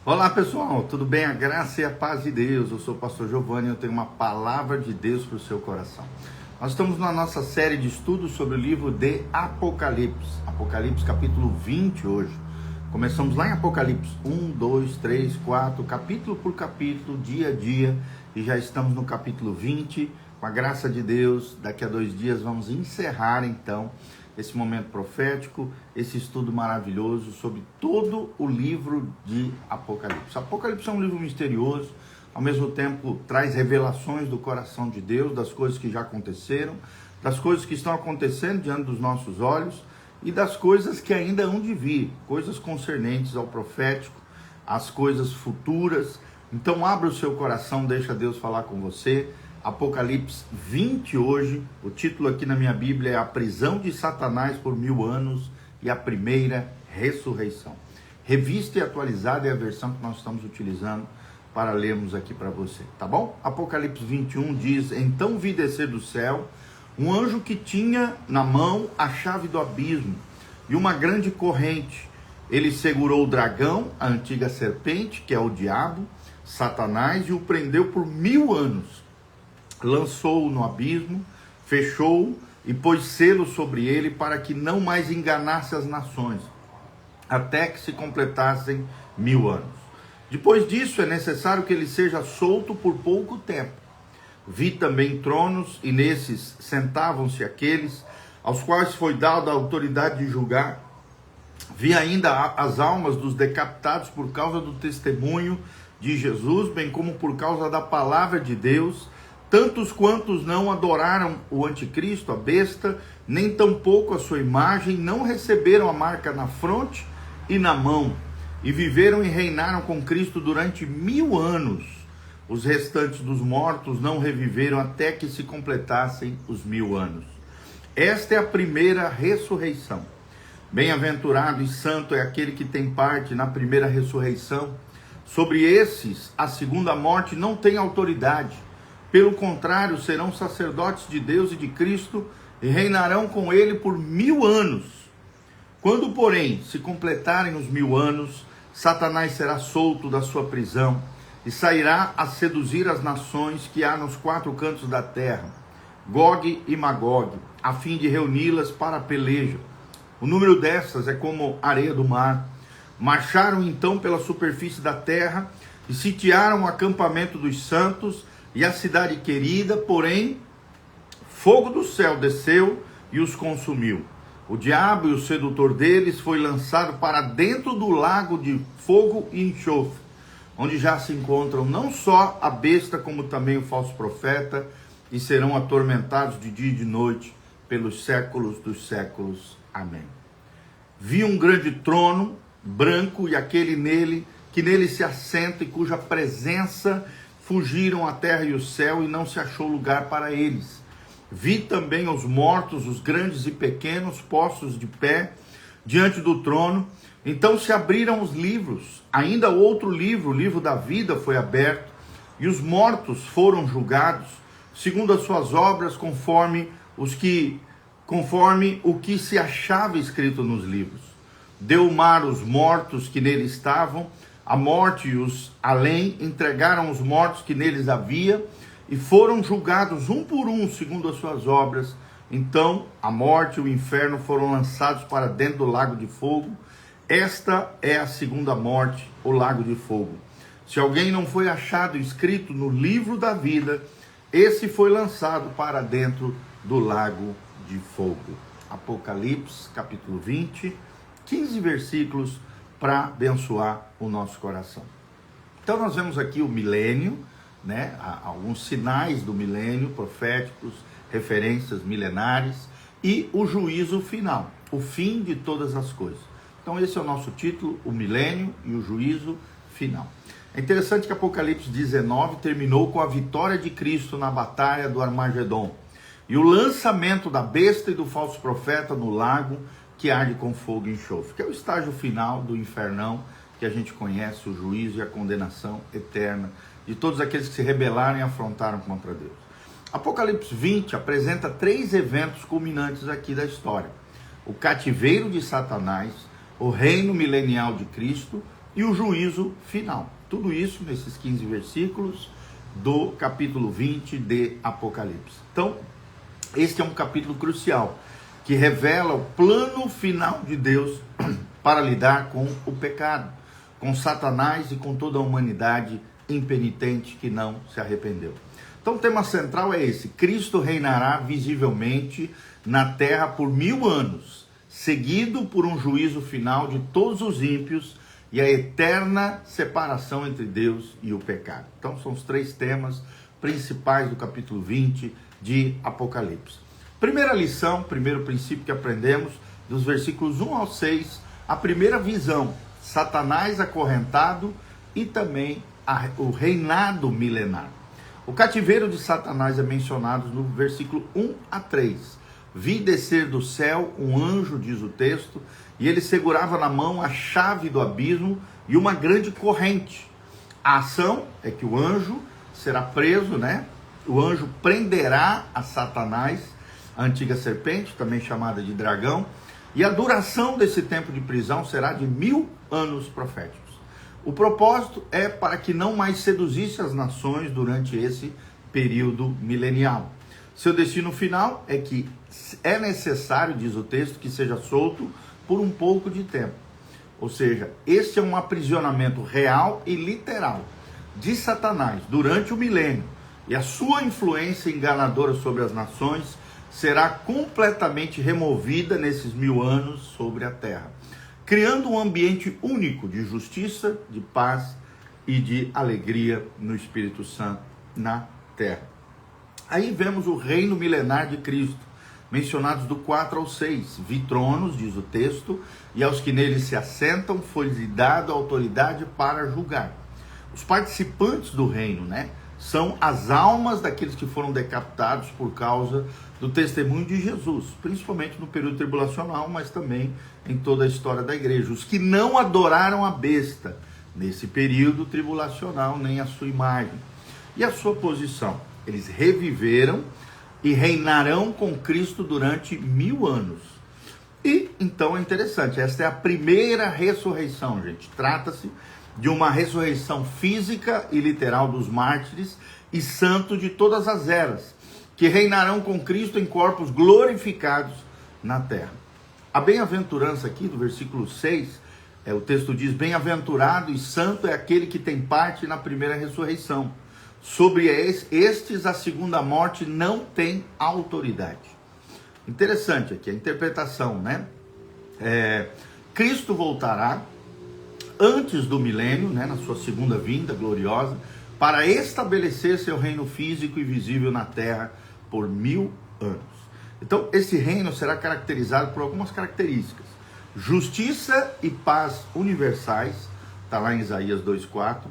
Olá pessoal, tudo bem? A graça e a paz de Deus. Eu sou o pastor Giovanni e eu tenho uma palavra de Deus para o seu coração. Nós estamos na nossa série de estudos sobre o livro de Apocalipse. Apocalipse capítulo 20 hoje. Começamos lá em Apocalipse 1, 2, 3, 4, capítulo por capítulo, dia a dia. E já estamos no capítulo 20. Com a graça de Deus, daqui a 2 dias vamos encerrar então esse momento profético, esse estudo maravilhoso sobre todo o livro de Apocalipse. Apocalipse é um livro misterioso, ao mesmo tempo traz revelações do coração de Deus, das coisas que já aconteceram, das coisas que estão acontecendo diante dos nossos olhos e das coisas que ainda hão de vir, coisas concernentes ao profético, as coisas futuras. Então abra o seu coração, deixa Deus falar com você. Apocalipse 20 hoje, o título aqui na minha Bíblia é A Prisão de Satanás por 1000 anos e a Primeira Ressurreição. Revista e atualizada é a versão que nós estamos utilizando para lermos aqui para você, tá bom? Apocalipse 21 diz: Então vi descer do céu um anjo que tinha na mão a chave do abismo e uma grande corrente. Ele segurou o dragão, a antiga serpente, que é o diabo, Satanás, e o prendeu por 1000 anos. Lançou-o no abismo, fechou-o e pôs selo sobre ele para que não mais enganasse as nações, até que se completassem 1000 anos. Depois disso é necessário que ele seja solto por pouco tempo. Vi também tronos, e nesses sentavam-se aqueles aos quais foi dada a autoridade de julgar. Vi ainda as almas dos decapitados por causa do testemunho de Jesus, bem como por causa da palavra de Deus, tantos quantos não adoraram o anticristo, a besta, nem tampouco a sua imagem, não receberam a marca na fronte e na mão, e viveram e reinaram com Cristo durante 1000 anos. Os restantes dos mortos não reviveram até que se completassem os 1000 anos. Esta é a primeira ressurreição. Bem-aventurado e santo é aquele que tem parte na primeira ressurreição. Sobre esses, a segunda morte não tem autoridade. Pelo contrário, serão sacerdotes de Deus e de Cristo e reinarão com ele por 1000 anos. Quando, porém, se completarem os 1000 anos, Satanás será solto da sua prisão e sairá a seduzir as nações que há nos 4 cantos da terra, Gog e Magog, a fim de reuni-las para a peleja. O número dessas é como areia do mar. Marcharam então pela superfície da terra e sitiaram o acampamento dos santos e a cidade querida, porém, fogo do céu desceu e os consumiu. O diabo e o sedutor deles foi lançado para dentro do lago de fogo e enxofre, onde já se encontram não só a besta, como também o falso profeta, e serão atormentados de dia e de noite pelos séculos dos séculos. Amém. Vi um grande trono branco e aquele que nele se assenta e cuja presença fugiram a terra e o céu, e não se achou lugar para eles. Vi também os mortos, os grandes e pequenos, postos de pé diante do trono. Então se abriram os livros. Ainda outro livro, o livro da vida, foi aberto, e os mortos foram julgados, segundo as suas obras, conforme o que se achava escrito nos livros. Deu o mar os mortos que nele estavam, a morte e os além entregaram os mortos que neles havia, e foram julgados um por um, segundo as suas obras. Então a morte e o inferno foram lançados para dentro do lago de fogo. Esta é a segunda morte, o lago de fogo. Se alguém não foi achado escrito no livro da vida, esse foi lançado para dentro do lago de fogo. Apocalipse, capítulo 20, 15 versículos para abençoar o nosso coração. Então nós vemos aqui o milênio, né? Alguns sinais do milênio proféticos, referências milenares, e o juízo final, o fim de todas as coisas. Então esse é o nosso título, o milênio e o juízo final. É interessante que Apocalipse 19 terminou com a vitória de Cristo na batalha do Armagedon e o lançamento da besta e do falso profeta no lago que arde com fogo e enxofre, que é o estágio final do infernão, que a gente conhece, o juízo e a condenação eterna de todos aqueles que se rebelaram e afrontaram contra Deus. Apocalipse 20 apresenta 3 eventos culminantes aqui da história: o cativeiro de Satanás, o reino milenial de Cristo e o juízo final. Tudo isso nesses 15 versículos do capítulo 20 de Apocalipse. Então, este é um capítulo crucial, que revela o plano final de Deus para lidar com o pecado, com Satanás e com toda a humanidade impenitente que não se arrependeu. Então o tema central é esse: Cristo reinará visivelmente na terra por 1000 anos, seguido por um juízo final de todos os ímpios e a eterna separação entre Deus e o pecado. Então são os 3 temas principais do capítulo 20 de Apocalipse. Primeira lição, primeiro princípio que aprendemos, dos versículos 1 ao 6, a primeira visão, Satanás acorrentado e também o reinado milenar. O cativeiro de Satanás é mencionado no versículo 1 a 3. Vi descer do céu um anjo, diz o texto, e ele segurava na mão a chave do abismo e uma grande corrente. A ação é que o anjo será preso, O anjo prenderá a Satanás, a antiga serpente, também chamada de dragão, e a duração desse tempo de prisão será de 1000 anos proféticos. O propósito é para que não mais seduzisse as nações durante esse período milenial. Seu destino final é que é necessário, diz o texto, que seja solto por um pouco de tempo. Ou seja, este é um aprisionamento real e literal de Satanás durante o milênio, e a sua influência enganadora sobre as nações será completamente removida nesses 1000 anos sobre a terra, criando um ambiente único de justiça, de paz e de alegria no Espírito Santo na terra. Aí vemos o reino milenar de Cristo, mencionados do 4 ao 6. Vi tronos, diz o texto, e aos que neles se assentam foi-lhe dada autoridade para julgar. Os participantes do reino, são as almas daqueles que foram decapitados por causa do testemunho de Jesus, principalmente no período tribulacional, mas também em toda a história da igreja. Os que não adoraram a besta nesse período tribulacional, nem a sua imagem. E a sua posição? Eles reviveram e reinarão com Cristo durante 1000 anos. E então é interessante, esta é a primeira ressurreição, gente. Trata-se de uma ressurreição física e literal dos mártires e santos de todas as eras, que reinarão com Cristo em corpos glorificados na terra. A bem-aventurança aqui do versículo 6, o texto diz: bem-aventurado e santo é aquele que tem parte na primeira ressurreição. Sobre estes a segunda morte não tem autoridade. Interessante aqui a interpretação, Cristo voltará antes do milênio, na sua segunda vinda gloriosa, para estabelecer seu reino físico e visível na terra por 1000 anos. Então, esse reino será caracterizado por algumas características: justiça e paz universais, está lá em Isaías 2,4,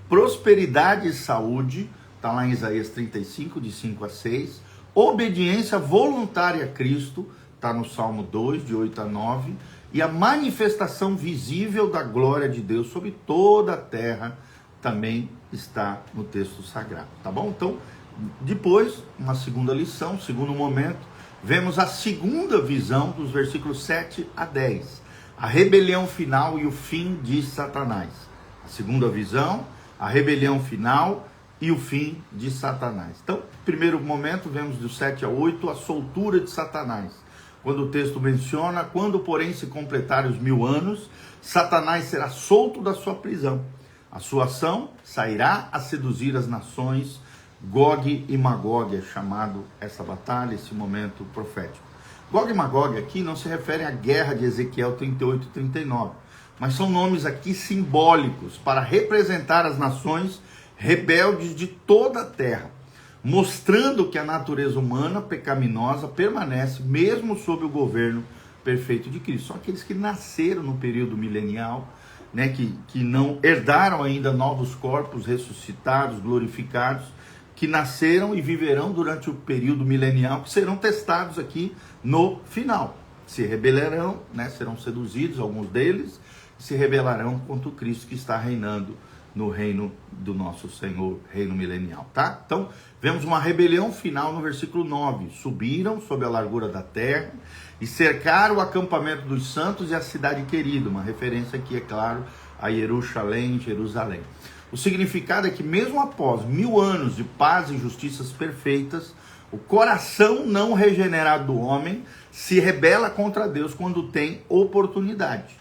prosperidade e saúde, está lá em Isaías 35, de 5 a 6, obediência voluntária a Cristo, está no Salmo 2, de 8 a 9, e a manifestação visível da glória de Deus sobre toda a terra também está no texto sagrado, tá bom? Então, depois, uma segunda lição, segundo momento, vemos a segunda visão dos versículos 7 a 10, a rebelião final e o fim de Satanás. A segunda visão, a rebelião final e o fim de Satanás. Então, primeiro momento, vemos do 7 a 8, a soltura de Satanás. Quando o texto menciona: quando porém se completarem os 1000 anos, Satanás será solto da sua prisão. A sua ação sairá a seduzir as nações. Gog e Magog é chamado essa batalha, esse momento profético. Gog e Magog aqui não se refere à guerra de Ezequiel 38 e 39, mas são nomes aqui simbólicos para representar as nações rebeldes de toda a terra, mostrando que a natureza humana pecaminosa permanece mesmo sob o governo perfeito de Cristo. São aqueles que nasceram no período milenial, que não herdaram ainda novos corpos ressuscitados, glorificados, que nasceram e viverão durante o período milenial, que serão testados aqui no final. Se rebelarão, serão seduzidos, alguns deles, se rebelarão contra o Cristo que está reinando no reino do nosso Senhor, reino milenial, tá? Então, vemos uma rebelião final no versículo 9. Subiram sob a largura da terra e cercaram o acampamento dos santos e a cidade querida. Uma referência aqui, é claro, a Jerusalém. O significado é que mesmo após 1000 anos de paz e justiças perfeitas, o coração não regenerado do homem se rebela contra Deus quando tem oportunidade.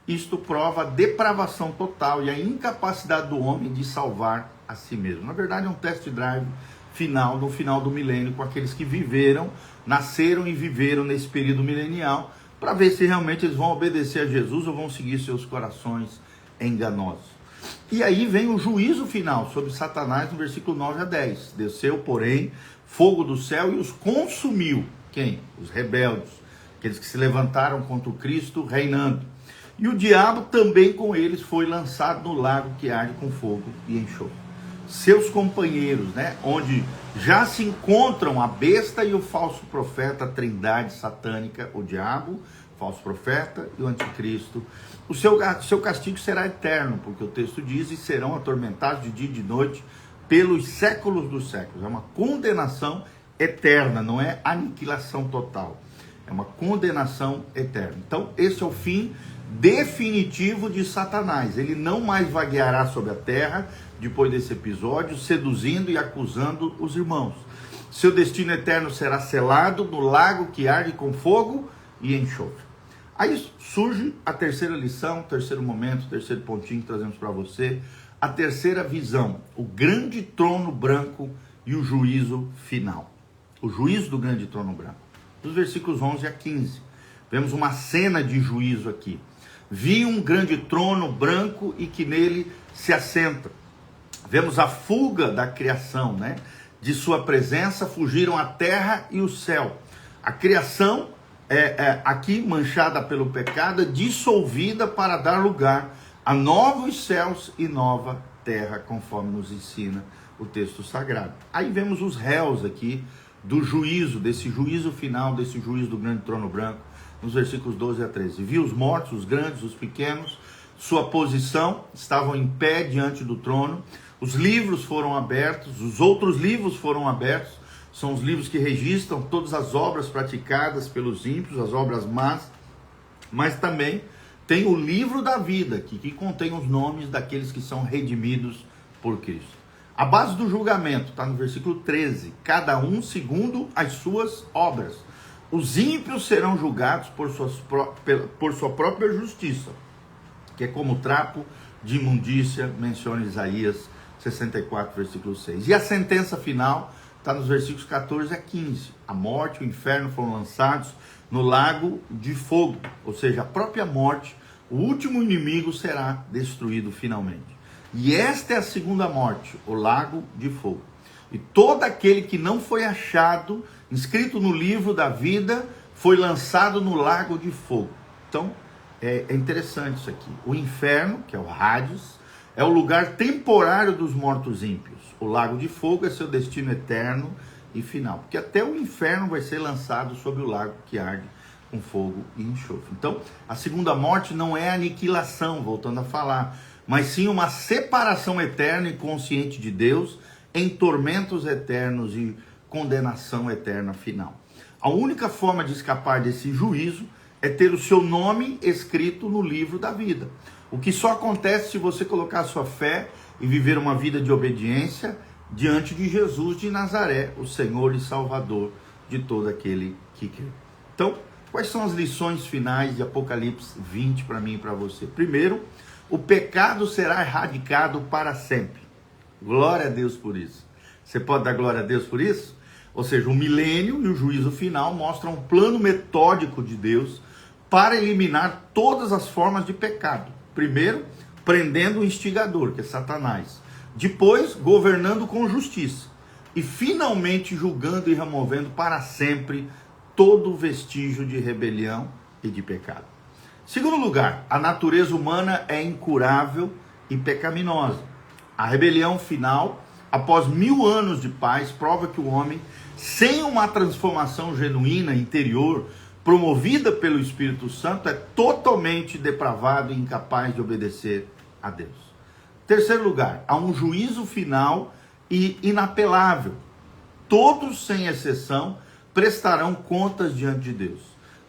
Isto prova a depravação total e a incapacidade do homem de salvar a si mesmo. Na verdade, é um test drive final, no final do milênio, com aqueles que viveram, nasceram e viveram nesse período milenial, para ver se realmente eles vão obedecer a Jesus ou vão seguir seus corações enganosos. E aí vem o juízo final sobre Satanás no versículo 9 a 10. Desceu, porém, fogo do céu e os consumiu. Quem? Os rebeldes, aqueles que se levantaram contra o Cristo reinando. E o diabo também com eles foi lançado no lago que arde com fogo e enxofre. Seus companheiros, onde já se encontram a besta e o falso profeta, a trindade satânica, o diabo, o falso profeta e o anticristo. O seu castigo será eterno, porque o texto diz, e serão atormentados de dia e de noite pelos séculos dos séculos. É uma condenação eterna, não é aniquilação total. É uma condenação eterna. Então, esse é o fim definitivo de Satanás. Ele não mais vagueará sobre a terra, depois desse episódio, seduzindo e acusando os irmãos. Seu destino eterno será selado no lago que arde com fogo e enxofre. Aí surge a terceira lição, o terceiro momento, o terceiro pontinho que trazemos para você, a terceira visão, o grande trono branco e o juízo final. O juízo do grande trono branco. Dos versículos 11 a 15. Vemos uma cena de juízo aqui. Vi um grande trono branco e que nele se assenta. Vemos a fuga da criação, de sua presença fugiram a terra e o céu. A criação aqui manchada pelo pecado, dissolvida para dar lugar a novos céus e nova terra, conforme nos ensina o texto sagrado. Aí vemos os réus aqui do juízo, desse juízo final, desse juízo do grande trono branco, nos versículos 12 a 13. Vi os mortos, os grandes, os pequenos, sua posição, estavam em pé diante do trono, os livros foram abertos, os outros livros foram abertos, são os livros que registram todas as obras praticadas pelos ímpios, as obras más, mas também tem o livro da vida, que contém os nomes daqueles que são redimidos por Cristo. A base do julgamento está no versículo 13, cada um segundo as suas obras. Os ímpios serão julgados por sua própria justiça, que é como trapo de imundícia, menciona Isaías 64, versículo 6. E a sentença final está nos versículos 14 a 15. A morte e o inferno foram lançados no lago de fogo, ou seja, a própria morte, o último inimigo será destruído finalmente. E esta é a segunda morte, o lago de fogo. E todo aquele que não foi achado, inscrito no livro da vida, foi lançado no lago de fogo. Então, é interessante isso aqui. O inferno, que é o Hades, é o lugar temporário dos mortos ímpios. O lago de fogo é seu destino eterno e final. Porque até o inferno vai ser lançado sobre o lago que arde com fogo e enxofre. Então, a segunda morte não é aniquilação, voltando a falar, mas sim uma separação eterna e consciente de Deus em tormentos eternos e condenação eterna final. A única forma de escapar desse juízo é ter o seu nome escrito no livro da vida. O que só acontece se você colocar sua fé e viver uma vida de obediência diante de Jesus de Nazaré, o Senhor e Salvador de todo aquele que crê. Então, quais são as lições finais de Apocalipse 20 para mim e para você? Primeiro, o pecado será erradicado para sempre. Glória a Deus por isso. Você pode dar glória a Deus por isso? Ou seja, o milênio e o juízo final mostram um plano metódico de Deus para eliminar todas as formas de pecado. Primeiro, prendendo o instigador, que é Satanás. Depois, governando com justiça. E finalmente julgando e removendo para sempre todo vestígio de rebelião e de pecado. Segundo lugar, a natureza humana é incurável e pecaminosa. A rebelião final, após 1000 anos de paz, prova que o homem, sem uma transformação genuína interior, promovida pelo Espírito Santo, é totalmente depravado e incapaz de obedecer a Deus. Terceiro lugar, há um juízo final e inapelável. Todos, sem exceção, prestarão contas diante de Deus.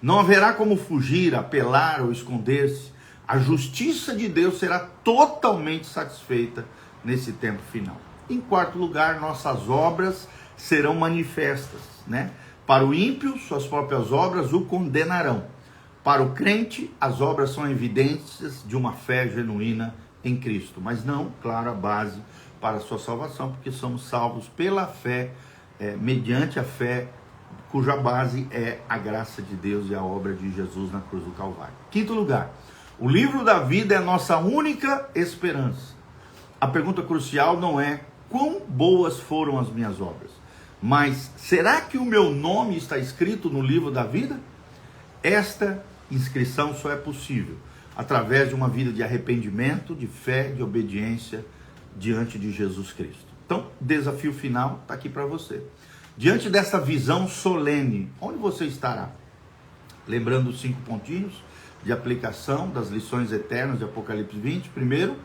Não haverá como fugir, apelar ou esconder-se. A justiça de Deus será totalmente satisfeita nesse tempo final. Em quarto lugar, nossas obras serão manifestas, né? Para o ímpio, suas próprias obras o condenarão. Para o crente, as obras são evidências de uma fé genuína em Cristo, mas não, claro, a base para a sua salvação, porque somos salvos pela fé, mediante a fé, cuja base é a graça de Deus e a obra de Jesus na cruz do Calvário. Quinto lugar, o livro da vida é a nossa única esperança. A pergunta crucial não é quão boas foram as minhas obras, mas será que o meu nome está escrito no livro da vida? Esta inscrição só é possível através de uma vida de arrependimento, de fé, de obediência diante de Jesus Cristo. Então, desafio final está aqui para você. Diante dessa visão solene, onde você estará? Lembrando os 5 pontinhos de aplicação das lições eternas de Apocalipse 20. Primeiro,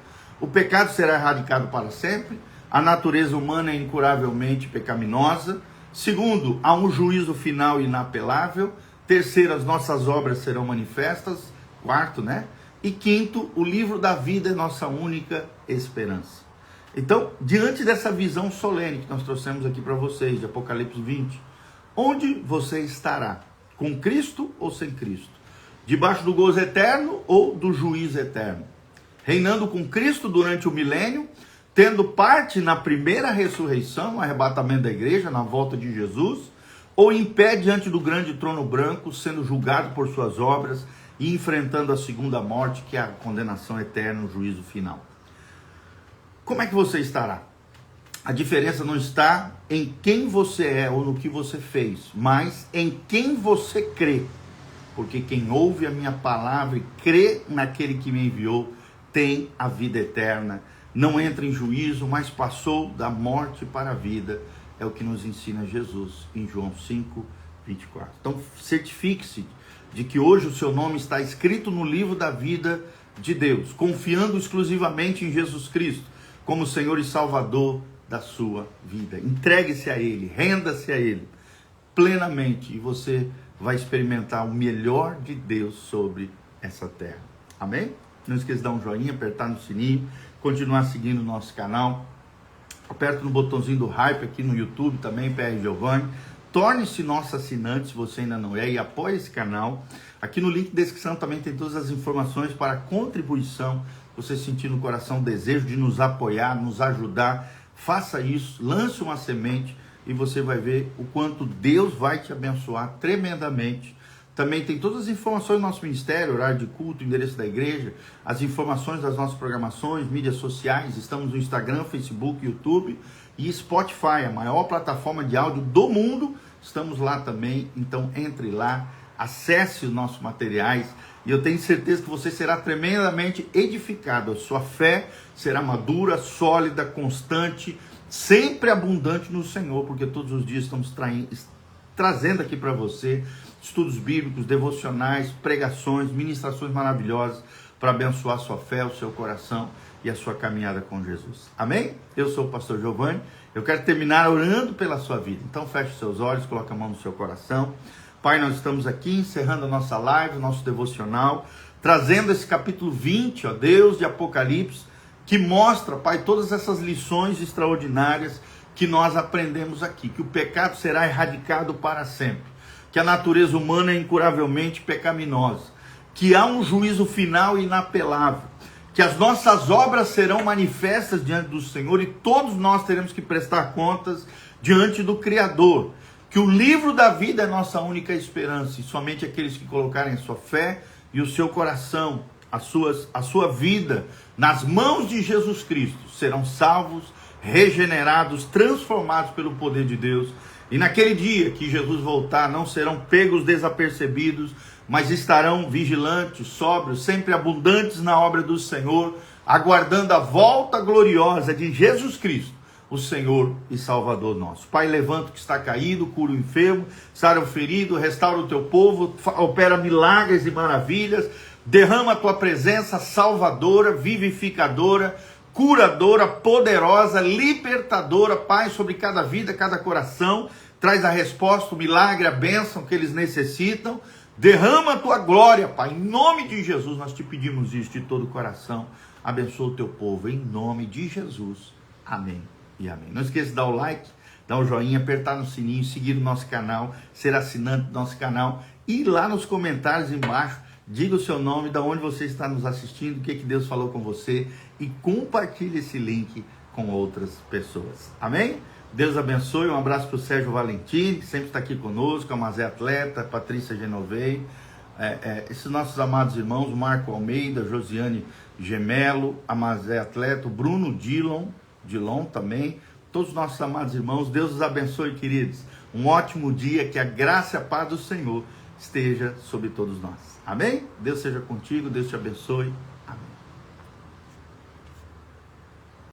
o pecado será erradicado para sempre. A natureza humana é incuravelmente pecaminosa. Segundo, há um juízo final inapelável. Terceiro, as nossas obras serão manifestas. Quarto, né? E quinto, o livro da vida é nossa única esperança. Então, diante dessa visão solene que nós trouxemos aqui para vocês, de Apocalipse 20, onde você estará? Com Cristo ou sem Cristo? Debaixo do gozo eterno ou do juízo eterno? Reinando com Cristo durante o milênio, tendo parte na primeira ressurreição, no arrebatamento da igreja, na volta de Jesus, ou em pé diante do grande trono branco, sendo julgado por suas obras e enfrentando a segunda morte, que é a condenação eterna, o juízo final. Como é que você estará? A diferença não está em quem você é ou no que você fez, mas em quem você crê. Porque quem ouve a minha palavra e crê naquele que me enviou, tem a vida eterna. Não entra em juízo, mas passou da morte para a vida. É o que nos ensina Jesus em João 5, 24. Então, certifique-se de que hoje o seu nome está escrito no livro da vida de Deus, confiando exclusivamente em Jesus Cristo como Senhor e Salvador da sua vida. Entregue-se a Ele, renda-se a Ele plenamente e você vai experimentar o melhor de Deus sobre essa terra. Amém? Não esqueça de dar um joinha, apertar no sininho, continuar seguindo o nosso canal. Aperta no botãozinho do hype aqui no YouTube também, PR Giovanni. Torne-se nosso assinante se você ainda não é e apoie esse canal. Aqui no link de descrição também tem todas as informações para contribuição. Você sentir no coração o desejo de nos apoiar, nos ajudar, faça isso, lance uma semente e você vai ver o quanto Deus vai te abençoar tremendamente. Também tem todas as informações do nosso ministério, horário de culto, endereço da igreja, as informações das nossas programações, mídias sociais. Estamos no Instagram, Facebook, YouTube e Spotify, a maior plataforma de áudio do mundo. Estamos lá também, então entre lá, acesse os nossos materiais e eu tenho certeza que você será tremendamente edificado. A sua fé será madura, sólida, constante, sempre abundante no Senhor, porque todos os dias estamos trazendo aqui para você estudos bíblicos, devocionais, pregações, ministrações maravilhosas para abençoar a sua fé, o seu coração e a sua caminhada com Jesus. Amém? Eu sou o pastor Giovanni. Eu quero terminar orando pela sua vida. Então feche os seus olhos, coloque a mão no seu coração. Pai, nós estamos aqui encerrando a nossa live, o nosso devocional, trazendo esse capítulo 20, ó Deus, de Apocalipse, que mostra, Pai, todas essas lições extraordinárias que nós aprendemos aqui, que o pecado será erradicado para sempre, que a natureza humana é incuravelmente pecaminosa, que há um juízo final inapelável, que as nossas obras serão manifestas diante do Senhor e todos nós teremos que prestar contas diante do Criador, que o livro da vida é nossa única esperança e somente aqueles que colocarem a sua fé e o seu coração, a sua vida nas mãos de Jesus Cristo serão salvos, regenerados, transformados pelo poder de Deus. E naquele dia que Jesus voltar, não serão pegos desapercebidos, mas estarão vigilantes, sóbrios, sempre abundantes na obra do Senhor, aguardando a volta gloriosa de Jesus Cristo, o Senhor e Salvador nosso. Pai, levanta o que está caído, cura o enfermo, sara o ferido, restaura o teu povo, opera milagres e maravilhas, derrama a tua presença salvadora, vivificadora, curadora, poderosa, libertadora, Pai, sobre cada vida, cada coração. Traz a resposta, o milagre, a bênção que eles necessitam. Derrama a tua glória, Pai. Em nome de Jesus, nós te pedimos isso de todo o coração. Abençoa o teu povo, em nome de Jesus. Amém e amém. Não esqueça de dar o like, dar o joinha, apertar no sininho, seguir o nosso canal, ser assinante do nosso canal. E lá nos comentários embaixo, diga o seu nome, de onde você está nos assistindo, o que Deus falou com você. E compartilhe esse link com outras pessoas. Amém? Deus abençoe. Um abraço para o Sérgio Valentim, que sempre está aqui conosco, a Mazé Atleta, a Patrícia Genovei, esses nossos amados irmãos, o Marco Almeida, Josiane Gemelo, a Mazé Atleta, o Bruno Dilon também, todos os nossos amados irmãos. Deus os abençoe, queridos. Um ótimo dia, que a graça e a paz do Senhor esteja sobre todos nós. Amém? Deus seja contigo, Deus te abençoe.